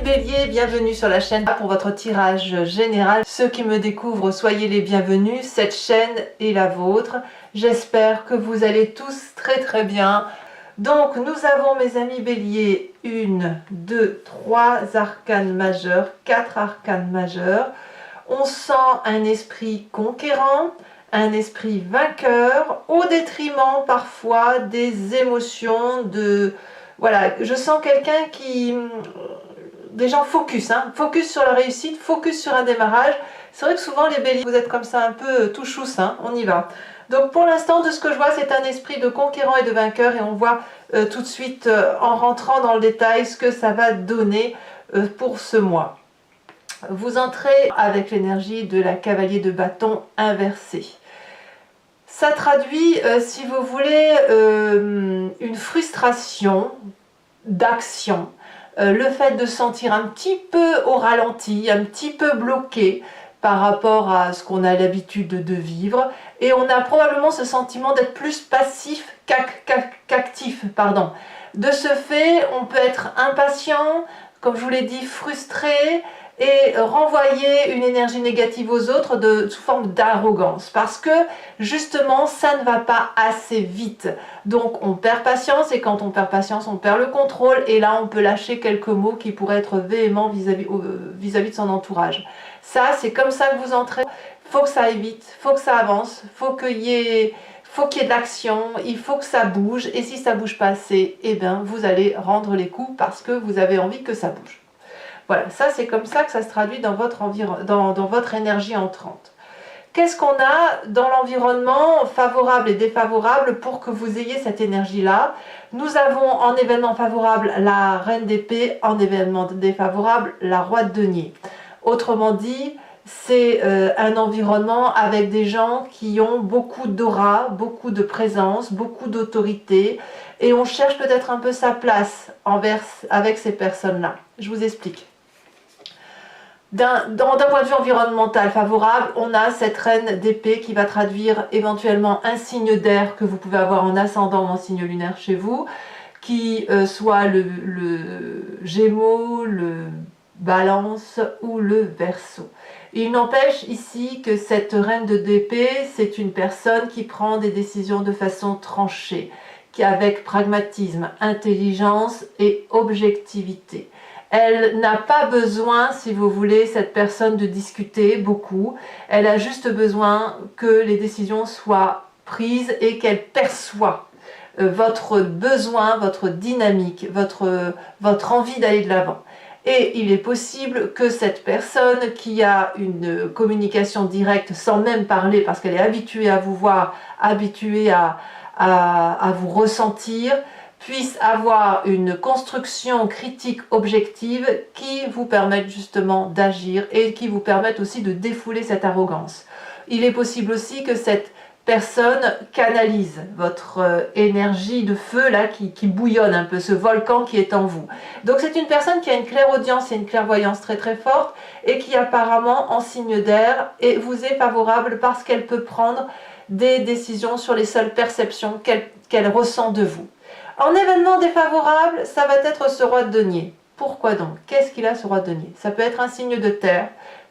amis béliers, bienvenue sur la chaîne pour votre tirage général. Ceux qui me découvrent, soyez les bienvenus, cette chaîne est la vôtre. J'espère que vous allez tous très bien. Donc nous avons mes amis béliers, 1, 2, 3 arcanes majeures, 4 arcanes majeures. On sent un esprit conquérant, un esprit vainqueur, au détriment parfois des émotions, voilà, je sens quelqu'un qui... Des gens focus, focus sur la réussite, focus sur un démarrage. C'est vrai que souvent les béliers, vous êtes comme ça un peu tout chousse, on y va. Donc pour l'instant, de ce que je vois, c'est un esprit de conquérant et de vainqueur, et on voit tout de suite, en rentrant dans le détail, ce que ça va donner pour ce mois. Vous entrez avec l'énergie de la cavalier de bâton inversé. Ça traduit, si vous voulez, une frustration d'action, le fait de se sentir un petit peu au ralenti, un petit peu bloqué par rapport à ce qu'on a l'habitude de vivre, et on a probablement ce sentiment d'être plus passif qu'actif, pardon. De ce fait, on peut être impatient, comme je vous l'ai dit, frustré, et renvoyer une énergie négative aux autres sous forme d'arrogance, parce que justement ça ne va pas assez vite, donc on perd patience, et quand on perd patience on perd le contrôle, et là on peut lâcher quelques mots qui pourraient être véhéments vis-à-vis de son entourage. Ça, c'est comme ça que vous entrez. Faut que ça aille vite, faut que ça avance, faut qu'il y ait de l'action, il faut que ça bouge, et si ça bouge pas assez, eh bien vous allez rendre les coups parce que vous avez envie que ça bouge. Voilà, ça c'est comme ça que ça se traduit dans votre énergie entrante. Qu'est-ce qu'on a dans l'environnement favorable et défavorable pour que vous ayez cette énergie-là? Nous avons en événement favorable la reine d'épée, en événement défavorable la roi de denier. Autrement dit, c'est un environnement avec des gens qui ont beaucoup d'aura, beaucoup de présence, beaucoup d'autorité, et on cherche peut-être un peu sa place avec ces personnes-là. Je vous explique. D'un point de vue environnemental favorable, on a cette reine d'épée qui va traduire éventuellement un signe d'air que vous pouvez avoir en ascendant ou en signe lunaire chez vous, qui soit le Gémeaux, le Balance ou le Verseau. Il n'empêche ici que cette reine d'épée, c'est une personne qui prend des décisions de façon tranchée, qui avec pragmatisme, intelligence et objectivité. Elle n'a pas besoin, si vous voulez, cette personne de discuter beaucoup. Elle a juste besoin que les décisions soient prises et qu'elle perçoit votre besoin, votre dynamique, votre envie d'aller de l'avant. Et il est possible que cette personne qui a une communication directe sans même parler, parce qu'elle est habituée à vous voir, habituée à vous ressentir, puisse avoir une construction critique objective qui vous permette justement d'agir et qui vous permette aussi de défouler cette arrogance. Il est possible aussi que cette personne canalise votre énergie de feu là qui bouillonne un peu, ce volcan qui est en vous. Donc c'est une personne qui a une clairaudience et une clairvoyance très forte, et qui apparemment en signe d'air et vous est favorable parce qu'elle peut prendre des décisions sur les seules perceptions qu'elle ressent de vous. En événement défavorable, ça va être ce roi de denier. Pourquoi donc? Qu'est-ce qu'il a, ce roi de denier? Ça peut être un signe de terre,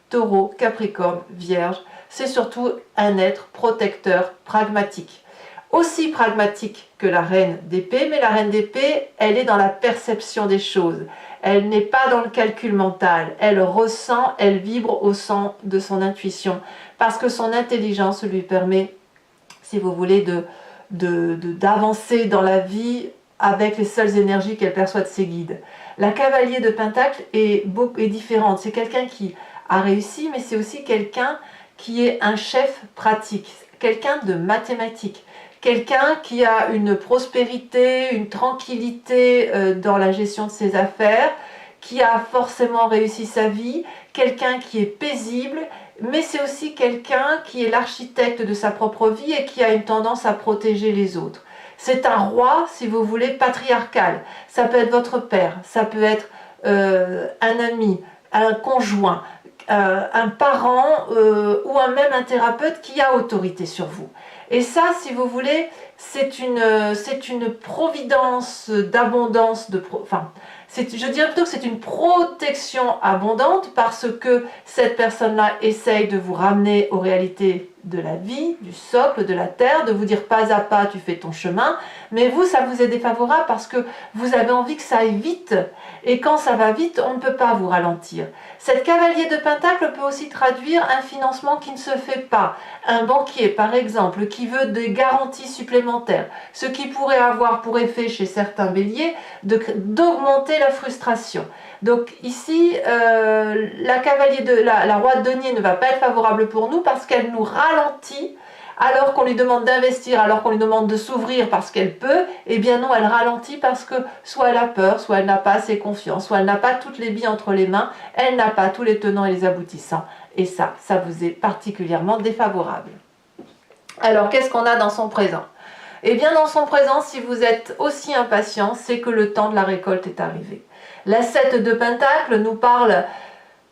taureau, capricorne, vierge. C'est surtout un être protecteur, pragmatique. Aussi pragmatique que la reine d'épée, mais la reine d'épée, elle est dans la perception des choses. Elle n'est pas dans le calcul mental. Elle ressent, elle vibre au sein de son intuition, parce que son intelligence lui permet, si vous voulez, d'avancer dans la vie avec les seules énergies qu'elle perçoit de ses guides. La cavalier de Pentacle est différente. C'est quelqu'un qui a réussi, mais c'est aussi quelqu'un qui est un chef pratique, quelqu'un de mathématique, quelqu'un qui a une prospérité, une tranquillité dans la gestion de ses affaires, qui a forcément réussi sa vie, quelqu'un qui est paisible, mais c'est aussi quelqu'un qui est l'architecte de sa propre vie et qui a une tendance à protéger les autres. C'est un roi, si vous voulez, patriarcal. Ça peut être votre père, ça peut être un ami, un conjoint, un parent ou même un thérapeute qui a autorité sur vous. Et ça, si vous voulez, c'est une providence d'abondance, je dirais plutôt que c'est une protection abondante parce que cette personne-là essaye de vous ramener aux réalités de la vie, du socle, de la terre, de vous dire pas à pas tu fais ton chemin, mais vous ça vous est défavorable parce que vous avez envie que ça aille vite et quand ça va vite on ne peut pas vous ralentir. Cette cavalier de pentacle peut aussi traduire un financement qui ne se fait pas, un banquier par exemple qui veut des garanties supplémentaires, ce qui pourrait avoir pour effet chez certains béliers d'augmenter la frustration. Donc ici, la roi de denier ne va pas être favorable pour nous parce qu'elle nous ralentit alors qu'on lui demande d'investir, alors qu'on lui demande de s'ouvrir parce qu'elle peut, eh bien non, elle ralentit parce que soit elle a peur, soit elle n'a pas assez confiance, soit elle n'a pas toutes les billes entre les mains, elle n'a pas tous les tenants et les aboutissants. Et ça vous est particulièrement défavorable. Alors, qu'est-ce qu'on a dans son présent ? Eh bien, dans son présent, si vous êtes aussi impatient, c'est que le temps de la récolte est arrivé. La 7 de Pentacle nous parle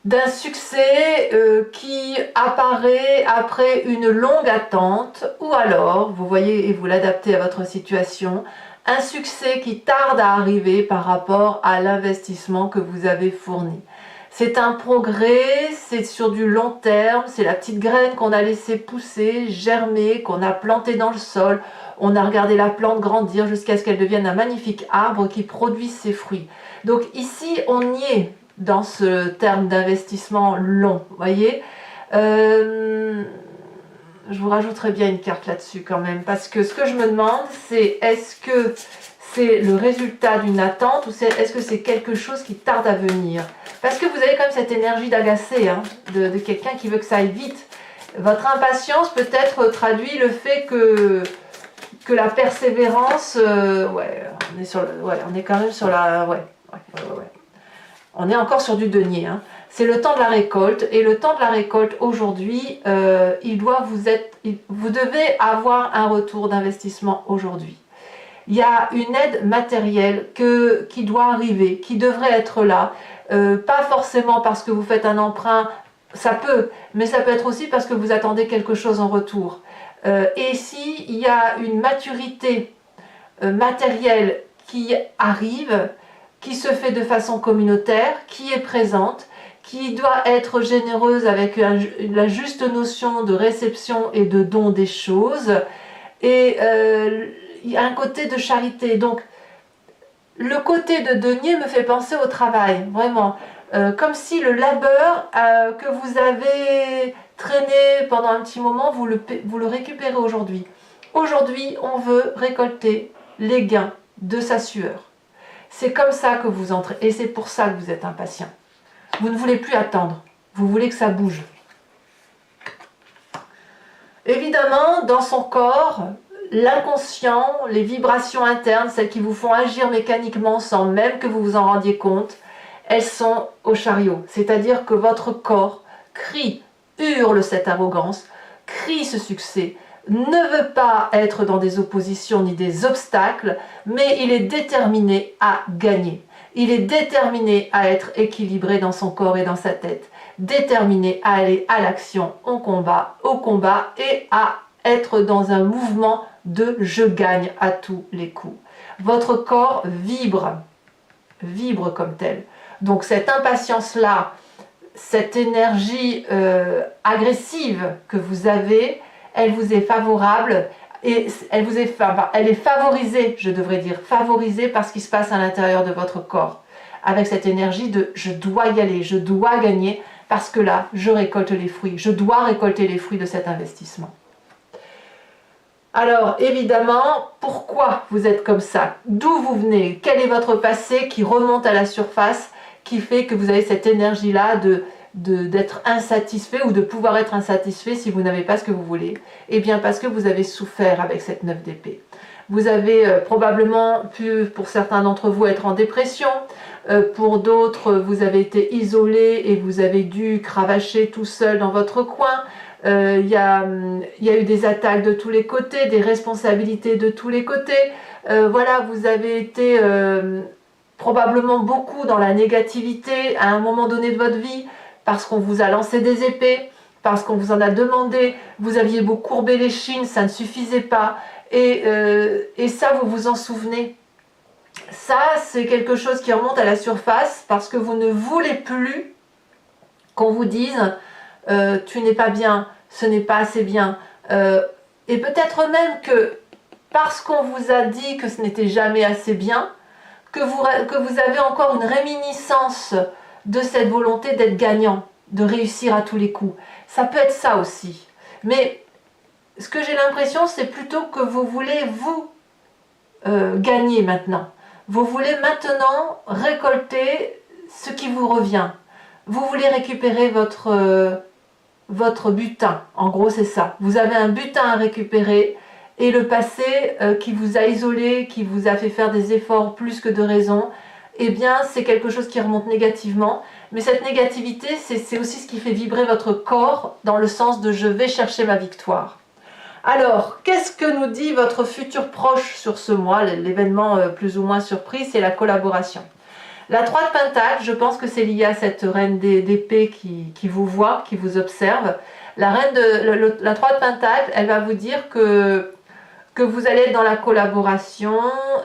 d'un succès qui apparaît après une longue attente, ou alors, vous voyez et vous l'adaptez à votre situation, un succès qui tarde à arriver par rapport à l'investissement que vous avez fourni. C'est un progrès, c'est sur du long terme, c'est la petite graine qu'on a laissée pousser, germer, qu'on a plantée dans le sol. On a regardé la plante grandir jusqu'à ce qu'elle devienne un magnifique arbre qui produise ses fruits. Donc ici, on y est dans ce terme d'investissement long, vous voyez. Je vous rajouterai bien une carte là-dessus quand même, parce que ce que je me demande, c'est est-ce que c'est le résultat d'une attente ou est-ce que c'est quelque chose qui tarde à venir? Parce que vous avez quand même cette énergie d'agacer, hein, de quelqu'un qui veut que ça aille vite. Votre impatience peut-être traduit le fait que la persévérance, on est quand même sur la... On est encore sur du denier. Hein. C'est le temps de la récolte, et le temps de la récolte aujourd'hui, vous devez avoir un retour d'investissement aujourd'hui. Il y a une aide matérielle qui doit arriver, qui devrait être là, pas forcément parce que vous faites un emprunt, ça peut, mais ça peut être aussi parce que vous attendez quelque chose en retour. Et si il y a une maturité matérielle qui arrive, qui se fait de façon communautaire, qui est présente, qui doit être généreuse avec la juste notion de réception et de don des choses, et il y a un côté de charité. Donc le côté de denier me fait penser au travail, vraiment, comme si le labeur que vous avez traîné pendant un petit moment, vous le récupérez aujourd'hui. Aujourd'hui, on veut récolter les gains de sa sueur. C'est comme ça que vous entrez, et c'est pour ça que vous êtes impatient. Vous ne voulez plus attendre, vous voulez que ça bouge. Évidemment, dans son corps, l'inconscient, les vibrations internes, celles qui vous font agir mécaniquement sans même que vous vous en rendiez compte, elles sont au chariot. C'est-à-dire que votre corps crie, hurle cette arrogance, crie ce succès, ne veut pas être dans des oppositions ni des obstacles, mais il est déterminé à gagner. Il est déterminé à être équilibré dans son corps et dans sa tête, déterminé à aller à l'action, au combat et à être dans un mouvement de « je gagne à tous les coups ». Votre corps vibre comme tel. Donc cette impatience-là, cette énergie agressive que vous avez, elle vous est favorable et elle est favorisée, je devrais dire, favorisée par ce qui se passe à l'intérieur de votre corps. Avec cette énergie de « je dois y aller, je dois gagner parce que là, je récolte les fruits, je dois récolter les fruits de cet investissement ». Alors, évidemment, pourquoi vous êtes comme ça? D'où vous venez? Quel est votre passé qui remonte à la surface, qui fait que vous avez cette énergie-là d'être insatisfait ou de pouvoir être insatisfait si vous n'avez pas ce que vous voulez? Eh bien, parce que vous avez souffert avec cette 9 d'épée. Vous avez probablement pu, pour certains d'entre vous, être en dépression. Pour d'autres, vous avez été isolé et vous avez dû cravacher tout seul dans votre coin. Il y a eu des attaques de tous les côtés, des responsabilités de tous les côtés. Voilà, vous avez été probablement beaucoup dans la négativité à un moment donné de votre vie parce qu'on vous a lancé des épées, parce qu'on vous en a demandé, vous aviez beau courber les chines, ça ne suffisait pas. Et ça, vous vous en souvenez. Ça, c'est quelque chose qui remonte à la surface parce que vous ne voulez plus qu'on vous dise tu n'es pas bien, ce n'est pas assez bien. Et peut-être même que parce qu'on vous a dit que ce n'était jamais assez bien, que vous avez encore une réminiscence de cette volonté d'être gagnant, de réussir à tous les coups. Ça peut être ça aussi. Mais ce que j'ai l'impression, c'est plutôt que vous voulez vous gagner maintenant. Vous voulez maintenant récolter ce qui vous revient. Vous voulez récupérer votre butin. En gros, c'est ça. Vous avez un butin à récupérer et le passé qui vous a isolé, qui vous a fait faire des efforts plus que de raison, eh bien, c'est quelque chose qui remonte négativement. Mais cette négativité, c'est aussi ce qui fait vibrer votre corps dans le sens de « je vais chercher ma victoire ». Alors, qu'est-ce que nous dit votre futur proche sur ce mois? L'événement plus ou moins surprise, c'est la collaboration. La 3 de Pentacle, je pense que c'est lié à cette reine d'épée qui vous voit, qui vous observe. La 3 de Pentacle, elle va vous dire que vous allez être dans la collaboration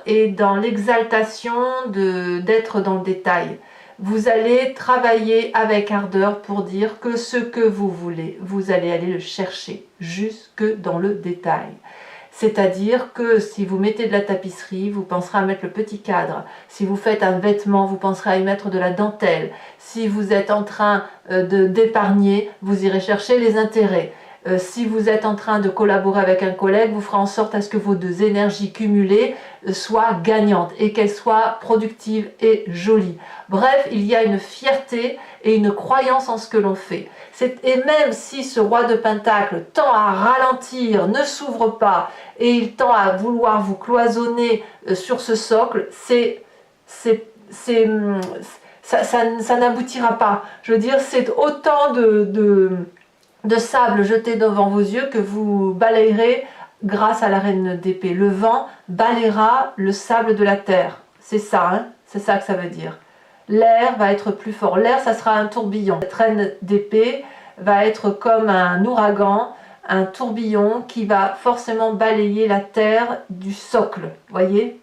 et dans l'exaltation d'être dans le détail. Vous allez travailler avec ardeur pour dire que ce que vous voulez, vous allez aller le chercher jusque dans le détail. C'est-à-dire que si vous mettez de la tapisserie, vous penserez à mettre le petit cadre. Si vous faites un vêtement, vous penserez à y mettre de la dentelle. Si vous êtes en train d'épargner, vous irez chercher les intérêts. Si vous êtes en train de collaborer avec un collègue, vous ferez en sorte à ce que vos deux énergies cumulées soient gagnantes et qu'elles soient productives et jolies. Bref, il y a une fierté et une croyance en ce que l'on fait. Et même si ce roi de Pentacle tend à ralentir, ne s'ouvre pas et il tend à vouloir vous cloisonner sur ce socle, ça n'aboutira pas. Je veux dire, c'est autant de sable jeté devant vos yeux que vous balayerez grâce à la reine d'épée. Le vent balayera le sable de la terre. C'est ça, hein? C'est ça que ça veut dire. L'air va être plus fort. L'air, ça sera un tourbillon. Cette reine d'épée va être comme un ouragan, un tourbillon qui va forcément balayer la terre du socle. Voyez?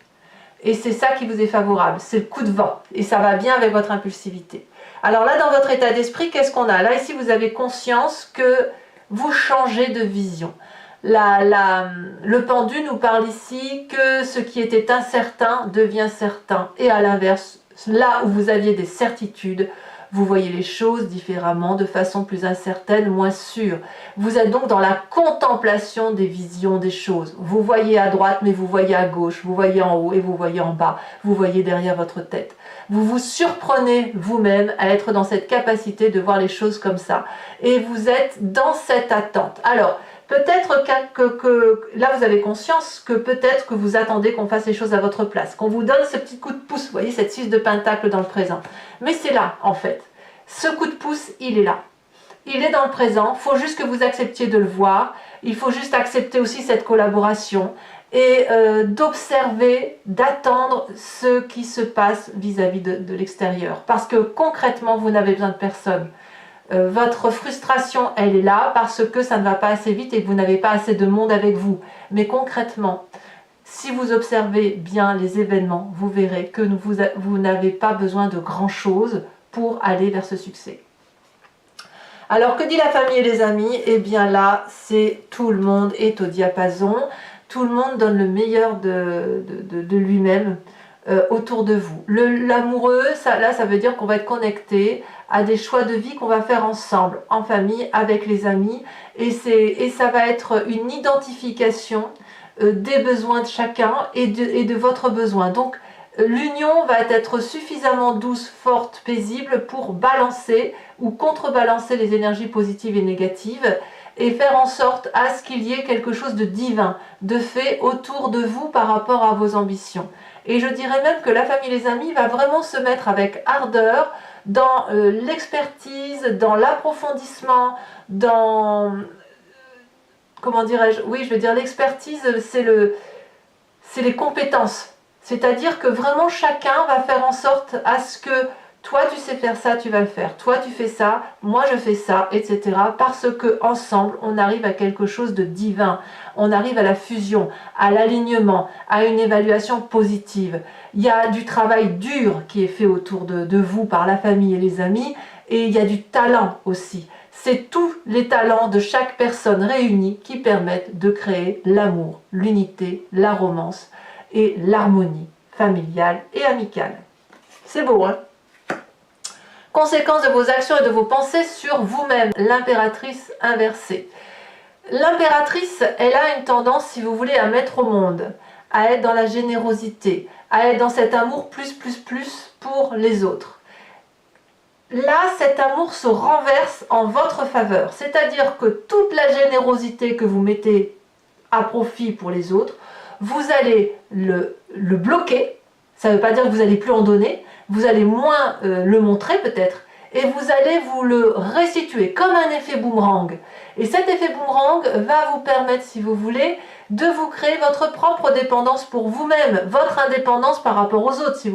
Et c'est ça qui vous est favorable. C'est le coup de vent. Et ça va bien avec votre impulsivité. Alors là, dans votre état d'esprit, qu'est-ce qu'on a? Là, ici, vous avez conscience que vous changez de vision. Le pendu nous parle ici que ce qui était incertain devient certain. Et à l'inverse, là où vous aviez des certitudes, vous voyez les choses différemment, de façon plus incertaine, moins sûre. Vous êtes donc dans la contemplation des visions des choses. Vous voyez à droite, mais vous voyez à gauche. Vous voyez en haut et vous voyez en bas. Vous voyez derrière votre tête. Vous vous surprenez vous-même à être dans cette capacité de voir les choses comme ça. Et vous êtes dans cette attente. Alors, peut-être que là, vous avez conscience que peut-être que vous attendez qu'on fasse les choses à votre place, qu'on vous donne ce petit coup de pouce, vous voyez, cette 6 de Pentacle dans le présent. Mais c'est là, en fait. Ce coup de pouce, il est là. Il est dans le présent, il faut juste que vous acceptiez de le voir, il faut juste accepter aussi cette collaboration et d'observer, d'attendre ce qui se passe vis-à-vis de l'extérieur. Parce que concrètement, vous n'avez besoin de personne. Votre frustration, elle est là parce que ça ne va pas assez vite et que vous n'avez pas assez de monde avec vous. Mais concrètement, si vous observez bien les événements, vous verrez que vous n'avez pas besoin de grand-chose pour aller vers ce succès. Alors, que dit la famille et les amis? Eh bien là, c'est tout le monde est au diapason. Tout le monde donne le meilleur de lui-même autour de vous. L'amoureux, là, ça veut dire qu'on va être connecté à des choix de vie qu'on va faire ensemble, en famille, avec les amis. Et ça va être une identification des besoins de chacun et de votre besoin. Donc, l'union va être suffisamment douce, forte, paisible pour balancer ou contrebalancer les énergies positives et négatives et faire en sorte à ce qu'il y ait quelque chose de divin, de fait autour de vous par rapport à vos ambitions. Et je dirais même que la famille et les amis va vraiment se mettre avec ardeur dans l'expertise, dans l'approfondissement, dans... comment dirais-je? Oui, je veux dire l'expertise, c'est les compétences. C'est-à-dire que vraiment chacun va faire en sorte à ce que Toi, tu sais faire ça, tu vas le faire. Toi, tu fais ça, moi, je fais ça, etc. Parce que ensemble, on arrive à quelque chose de divin. On arrive à la fusion, à l'alignement, à une évaluation positive. Il y a du travail dur qui est fait autour de vous par la famille et les amis, et il y a du talent aussi. C'est tous les talents de chaque personne réunis qui permettent de créer l'amour, l'unité, la romance et l'harmonie familiale et amicale. C'est beau, hein? Conséquence de vos actions et de vos pensées sur vous-même, l'impératrice inversée. L'impératrice, elle a une tendance, si vous voulez, à mettre au monde, à être dans la générosité, à être dans cet amour plus pour les autres. Là, cet amour se renverse en votre faveur, c'est-à-dire que toute la générosité que vous mettez à profit pour les autres, vous allez le bloquer. Ça ne veut pas dire que vous n'allez plus en donner, vous allez moins le montrer peut-être, et vous allez vous le restituer comme un effet boomerang. Et cet effet boomerang va vous permettre, si vous voulez, de vous créer votre propre dépendance pour vous-même, votre indépendance par rapport aux autres, si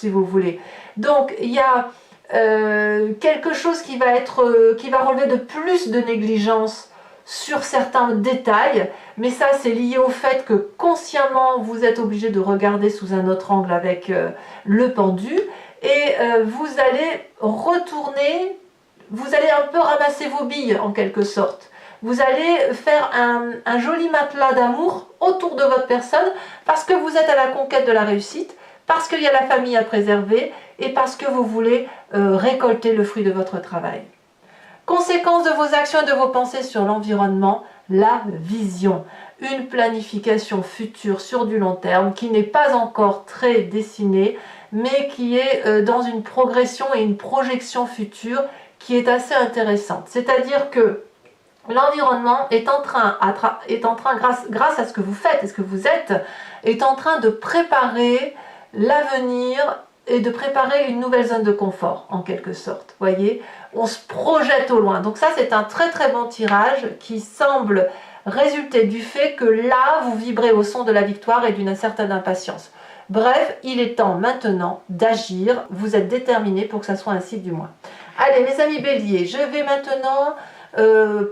vous voulez. Donc, il y a quelque chose qui va relever de plus de négligence sur certains détails, mais ça c'est lié au fait que consciemment vous êtes obligé de regarder sous un autre angle avec le pendu, et vous allez retourner, vous allez un peu ramasser vos billes en quelque sorte. Vous allez faire un joli matelas d'amour autour de votre personne parce que vous êtes à la conquête de la réussite, parce qu'il y a la famille à préserver et parce que vous voulez récolter le fruit de votre travail. Conséquence de vos actions et de vos pensées sur l'environnement, la vision. Une planification future sur du long terme qui n'est pas encore très dessinée, mais qui est dans une progression et une projection future qui est assez intéressante. C'est-à-dire que l'environnement est en train, grâce à ce que vous faites et ce que vous êtes, est en train de préparer l'avenir et de préparer une nouvelle zone de confort, en quelque sorte. Voyez, on se projette au loin. Donc ça, c'est un très très bon tirage qui semble résulter du fait que là, vous vibrez au son de la victoire et d'une certaine impatience. Bref, il est temps maintenant d'agir. Vous êtes déterminés pour que ça soit ainsi du moins. Allez, mes amis béliers, je vais maintenant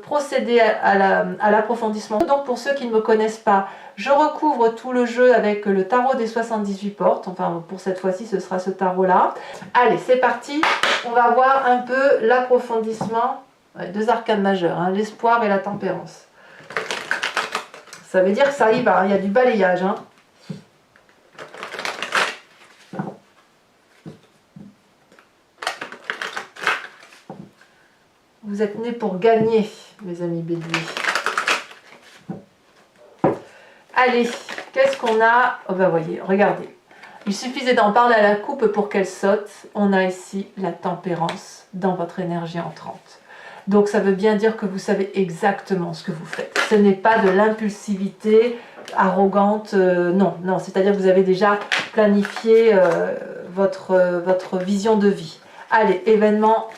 procéder à l'approfondissement. Donc pour ceux qui ne me connaissent pas, je recouvre tout le jeu avec le tarot des 78 portes. Enfin, pour cette fois-ci, ce sera ce tarot-là. Allez, c'est parti. On va voir un peu l'approfondissement. Ouais, deux arcanes majeures, hein, l'espoir et la tempérance. Ça veut dire que ça y va, il y a du balayage. Hein. Vous êtes nés pour gagner, mes amis béliers. Allez, qu'est-ce qu'on a? Oh ben voyez, regardez. Il suffisait d'en parler à la coupe pour qu'elle saute. On a ici la tempérance dans votre énergie entrante. Donc ça veut bien dire que vous savez exactement ce que vous faites. Ce n'est pas de l'impulsivité arrogante, non. C'est-à-dire que vous avez déjà planifié votre vision de vie. Allez, événement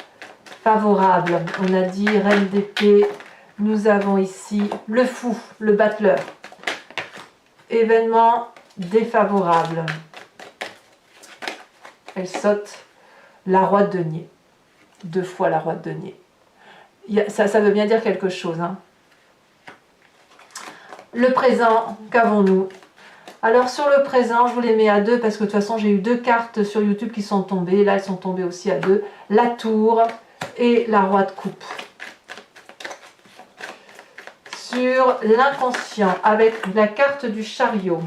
favorable. On a dit reine d'épée. Nous avons ici le fou, le battleur. Événement défavorable. Elle saute la roi de denier. 2 fois la roi de denier. Ça veut bien dire quelque chose. Hein. Le présent, qu'avons-nous? Alors sur le présent, je vous les mets à 2 parce que de toute façon j'ai eu 2 cartes sur YouTube qui sont tombées. Là elles sont tombées aussi à 2. La tour et la roi de coupe. Sur l'inconscient avec la carte du chariot.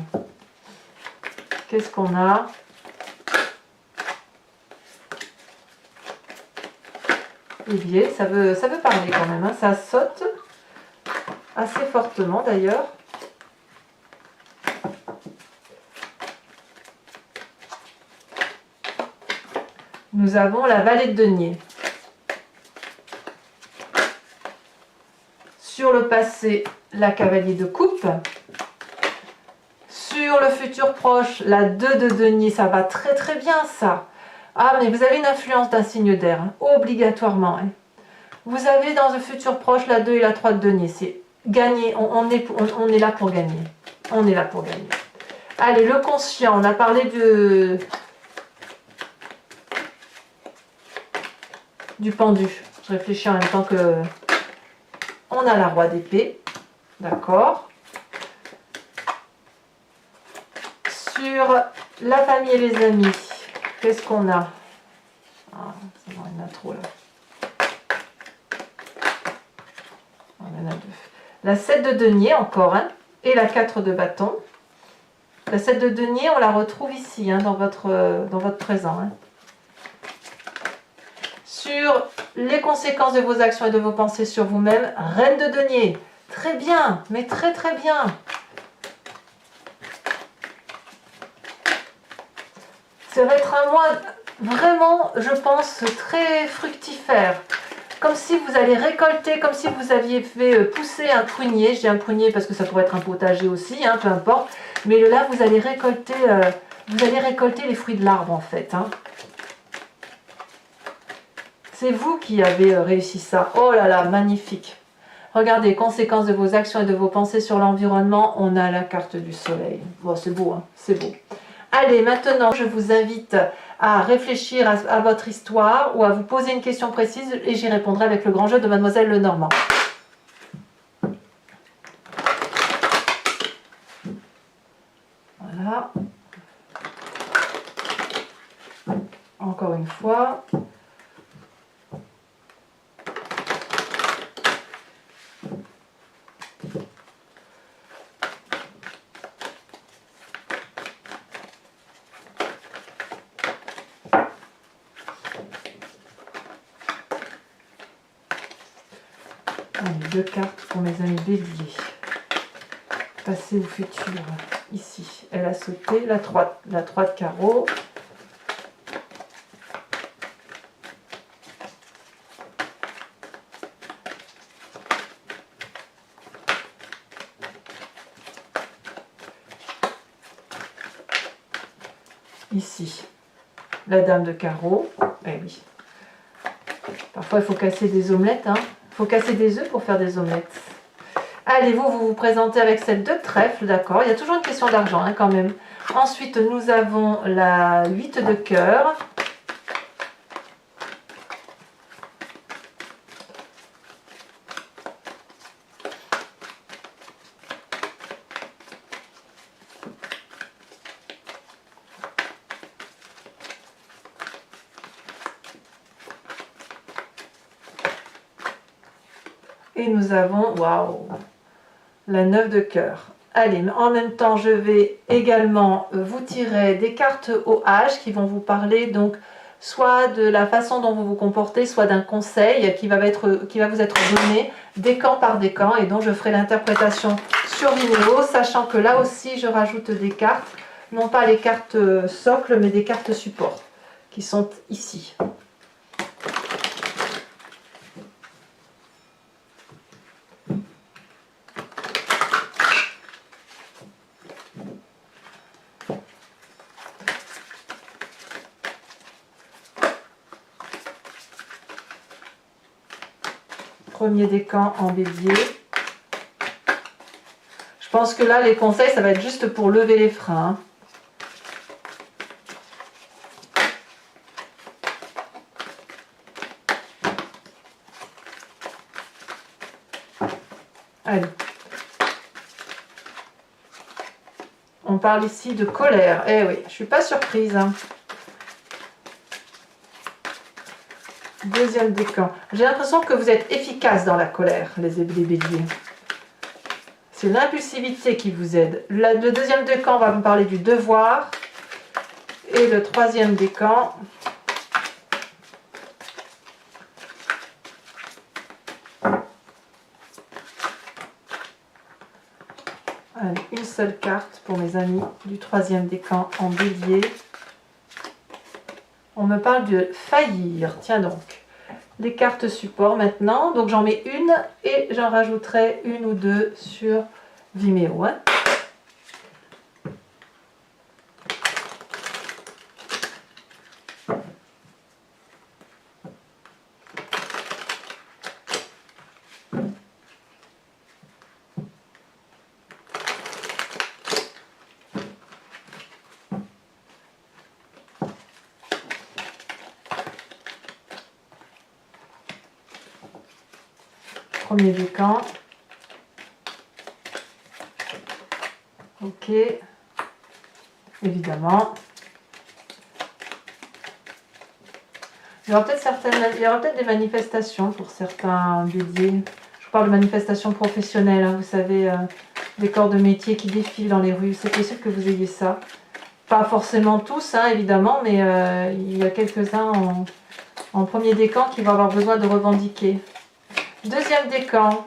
Qu'est-ce qu'on a? Bélier, ça veut parler quand même, hein. Ça saute assez fortement d'ailleurs. Nous avons la vallée de denier. Sur le passé, la cavalier de coupe. Sur le futur proche, la 2 de denier, ça va très très bien ça. Ah, mais vous avez une influence d'un signe d'air, hein, obligatoirement. Hein. Vous avez dans le futur proche la 2 et la 3 de denier. C'est gagner, on est là pour gagner. On est là pour gagner. Allez, le conscient, on a parlé du pendu. Je réfléchis en même temps que on a la roi d'épée. D'accord. Sur la famille et les amis, qu'est-ce qu'on a? Ah, il y en a trop là. Il y en a deux. La 7 de denier encore, hein, et la 4 de bâton. La 7 de denier, on la retrouve ici, hein, dans votre présent. Hein. Sur les conséquences de vos actions et de vos pensées sur vous-même, reine de denier. Très bien, mais très très bien. Ça va être un mois vraiment, je pense, très fructifère. Comme si vous allez récolter, comme si vous aviez fait pousser un prunier. Je dis un prunier parce que ça pourrait être un potager aussi, hein, peu importe. Mais là, vous allez récolter les fruits de l'arbre en fait. Hein. C'est vous qui avez réussi ça. Oh là là, magnifique. Regardez, conséquences de vos actions et de vos pensées sur l'environnement. On a la carte du soleil. Bon, c'est beau, hein, c'est beau. Allez, maintenant, je vous invite à réfléchir à votre histoire ou à vous poser une question précise et j'y répondrai avec le grand jeu de Mademoiselle Lenormand. Voilà. Encore une fois. Allez, 2 cartes pour mes amis béliers. Passé ou futur. Ici, elle a sauté la 3 de carreau. Ici, la dame de carreau. Eh oui. Parfois, il faut casser des omelettes. Hein. Il faut casser des œufs pour faire des omelettes. Allez, vous vous présentez avec cette 2 de trèfle, d'accord. Il y a toujours une question d'argent, hein, quand même. Ensuite, nous avons la 8 de cœur. Et nous avons, waouh, la 9 de cœur. Allez, en même temps, je vais également vous tirer des cartes au H qui vont vous parler donc soit de la façon dont vous vous comportez, soit d'un conseil qui va vous être donné décan par décan et dont je ferai l'interprétation sur Vimeo, sachant que là aussi je rajoute des cartes, non pas les cartes socles, mais des cartes support qui sont ici. Premier décan en bélier. Je pense que là, les conseils, ça va être juste pour lever les freins. Allez. On parle ici de colère. Eh oui, je ne suis pas surprise. Hein. Deuxième décan. J'ai l'impression que vous êtes efficace dans la colère, les béliers. C'est l'impulsivité qui vous aide. Le deuxième décan va me parler du devoir. Et le troisième décan, allez, une seule carte pour mes amis du troisième décan en bélier. On me parle de faillir. Tiens donc. Les cartes support maintenant. Donc j'en mets une et j'en rajouterai une ou deux sur Vimeo. Hein. premier décan. Ok, évidemment. Il y aura peut-être des manifestations pour certains béliers. Je parle de manifestations professionnelles, hein, vous savez, des corps de métier qui défilent dans les rues. C'est possible que vous ayez ça. Pas forcément tous, hein, évidemment, mais il y a quelques-uns en premier décan qui vont avoir besoin de revendiquer. Deuxième décan.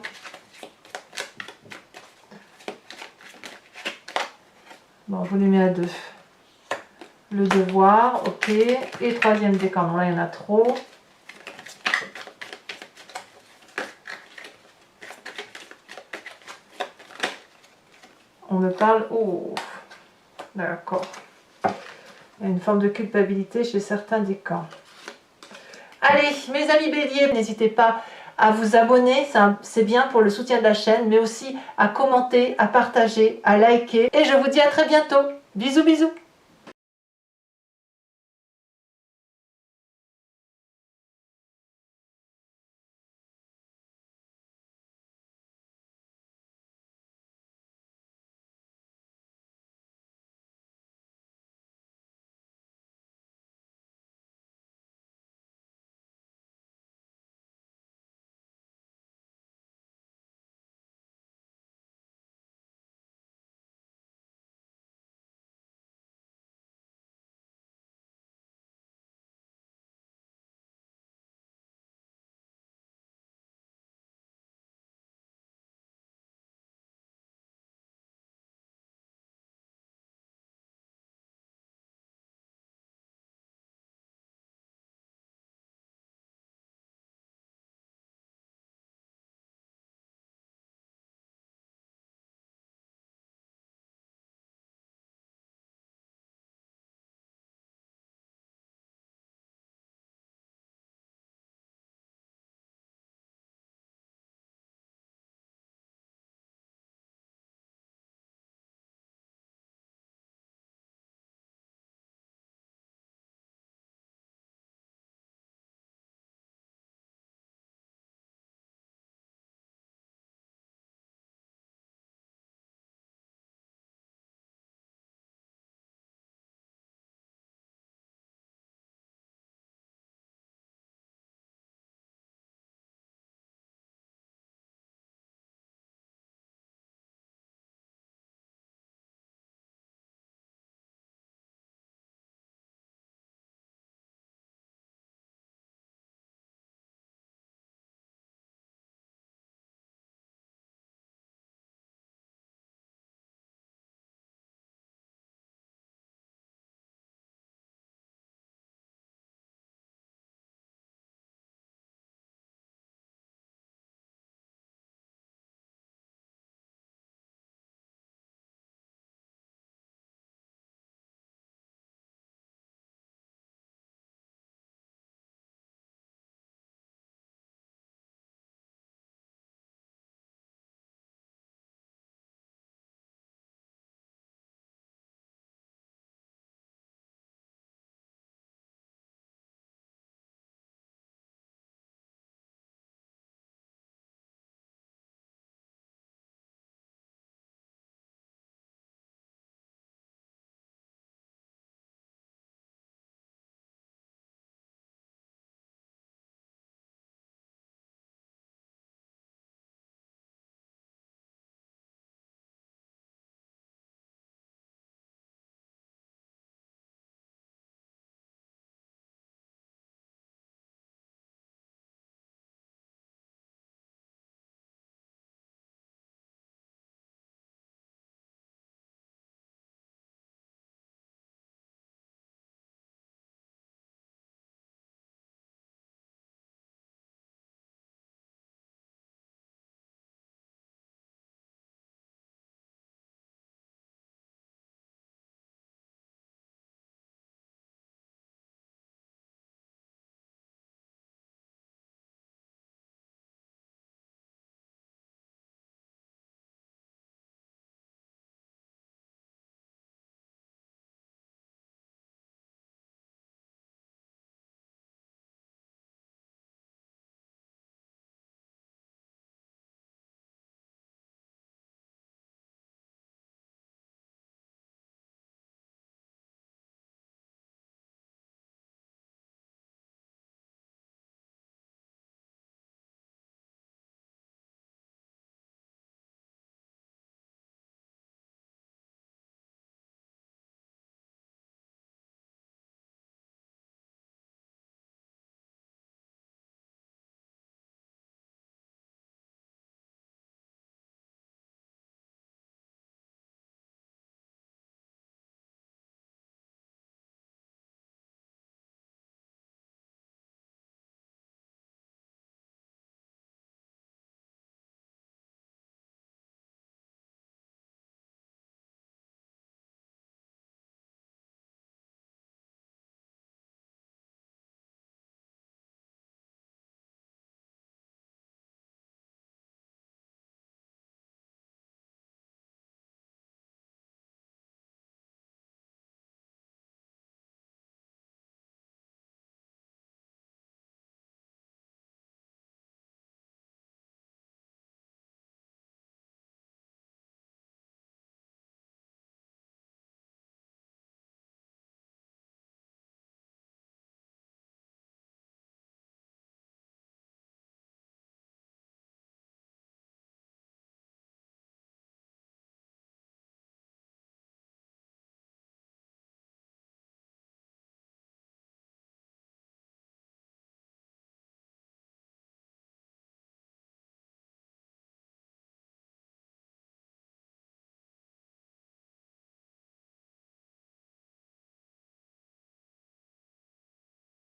Bon, je les mets à 2. Le devoir, ok. Et troisième décan, non là il y en a trop. On me parle, oh, d'accord. Il y a une forme de culpabilité chez certains décans. Allez, mes amis béliers, n'hésitez pas à vous abonner, c'est bien pour le soutien de la chaîne, mais aussi à commenter, à partager, à liker. Et je vous dis à très bientôt. Bisous, bisous.